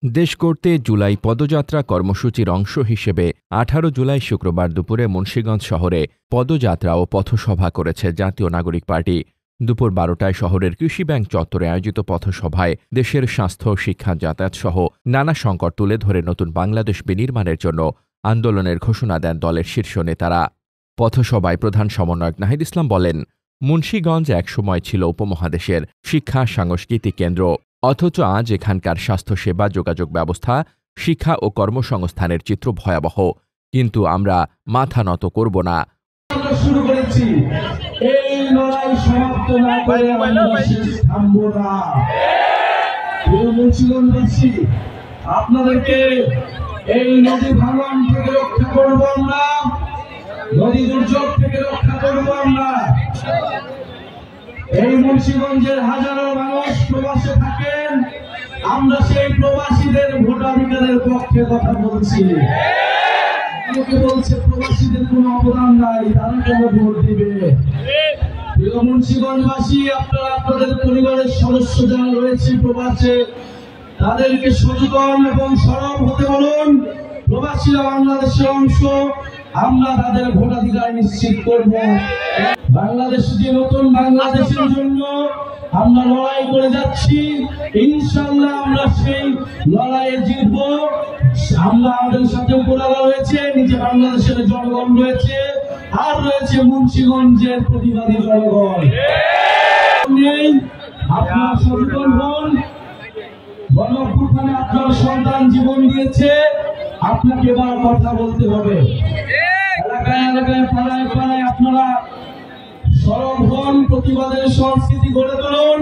দেশ করতে জুলাই পদযাত্রা কর্মসূচির অংশ হিসেবে ১৮ জুলাই শুক্রবার দুপুরে মুন্সিগঞ্জ শহরে পদযাত্রা ও পথসভা করেছে জাতীয় নাগরিক পার্টি। দুপুর ১২টায় শহরের কৃষি ব্যাংক চত্বরে আয়োজিত পথসভায় দেশের স্বাস্থ্য, শিক্ষা, যাতায়াত সহ নানা সংকট তুলে ধরে নতুন বাংলাদেশ বিনির্মাণের জন্য আন্দোলনের ঘোষণা দেন দলের শীর্ষ নেতারা। পথসভায় প্রধান সমন্বয়ক নাহিদ ইসলাম বলেন, মুন্সিগঞ্জ একসময় ছিল উপমহাদেশের শিক্ষা সাংস্কৃতিক কেন্দ্র, অথচ আজ এখানকার স্বাস্থ্যসেবা, যোগাযোগ ব্যবস্থা, শিক্ষা ও কর্মসংস্থানের চিত্র ভয়াবহ। কিন্তু আমরা মাথা নত করব না। শুরু করেছি, এই লড়াই সমাপ্ত না করে আমরা থামব না। মুন্সিগঞ্জবাসী, আপনাদেরকে এই নদী ভাঙন থেকে রক্ষা করব আমরা, নদী দুর্যোগ থেকে রক্ষা করব আমরা। এই মুন্সিগঞ্জের হাজারো মানুষ প্রবাসে থাকেন, আমরা সেই প্রবাসীদের ভোটাধিকারের পক্ষে কথা বলছি। অনেকে বলছে প্রবাসীদের কোনো অবদান নাই, তারা কেন ভোট দিবে? প্রিয় মুন্সিগঞ্জবাসী, আপনারা আপনাদের পরিবারের সদস্য যারা রয়েছে প্রবাসে, তাদেরকে সচেতন এবং সরব হতে বলুন। প্রবাসীরা বাংলাদেশের অংশ, আমরা তাদের ভোটাধিকার নিশ্চিত করব। বাংলাদেশ যে নতুন বাংলাদেশের জন্য আমরা লড়াই করে যাচ্ছি, ইনশাআল্লাহ আমরা সেই লড়াইয়ে জিতব। আমরা আমাদের সাথে উপরালা রয়েছে, নিজে বাংলাদেশের জনগণ রয়েছে, আর রয়েছে মুন্সিগঞ্জের প্রতিবাদী জনগণ। আপনারা সচেতন হন। গণঅভ্যুত্থানে আপনার সন্তান জীবন দিয়েছে, আপনাকে এবার কথা বলতে হবে। এলাকায় এলাকায়, পাড়ায় পাড়ায় আপনারা সরব হন, প্রতিবাদের সংস্কৃতি গড়ে তুলুন।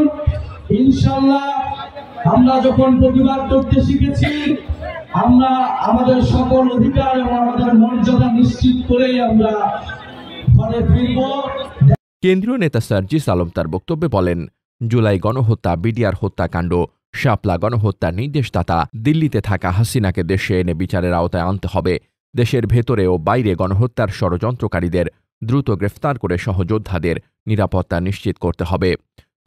ইনশাআল্লাহ আমরা যখন প্রতিবাদ করতে শিখেছি, আমরা আমাদের সকল অধিকার এবং আমাদের মর্যাদা নিশ্চিত করেই আমরা ঘরে ফিরব। কেন্দ্রীয় নেতা সার্জিস আলম তার বক্তব্যে বলেন, জুলাই গণহত্যা, বিডিআর হত্যাকাণ্ড, শাপলা গণহত্যার নির্দেশদাতা দিল্লিতে থাকা হাসিনাকে দেশে এনে বিচারের আওতায় আনতে হবে। দেশের ভেতরে ও বাইরে গণহত্যার ষড়যন্ত্রকারীদের দ্রুত গ্রেফতার করে সহযোদ্ধাদের নিরাপত্তা নিশ্চিত করতে হবে।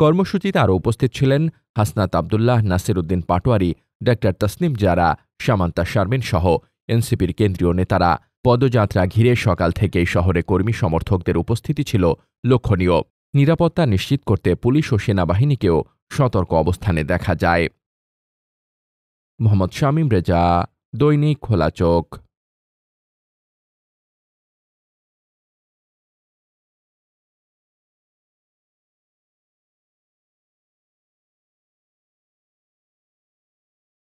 কর্মসূচিতে আরও উপস্থিত ছিলেন হাসনাত আবদুল্লাহ, নাসির উদ্দিন পাটোয়ারি, ডা তসনিম জারা, সামান্তা শারমিন সহ এনসিপির কেন্দ্রীয় নেতারা। পদযাত্রা ঘিরে সকাল থেকেই শহরে কর্মী সমর্থকদের উপস্থিতি ছিল লক্ষণীয়। নিরাপত্তা নিশ্চিত করতে পুলিশ ও সেনাবাহিনীকেও সতর্ক অবস্থানে দেখা যায়। মোহাম্মদ শামীম রেজা, দৈনিক খোলা চোখ।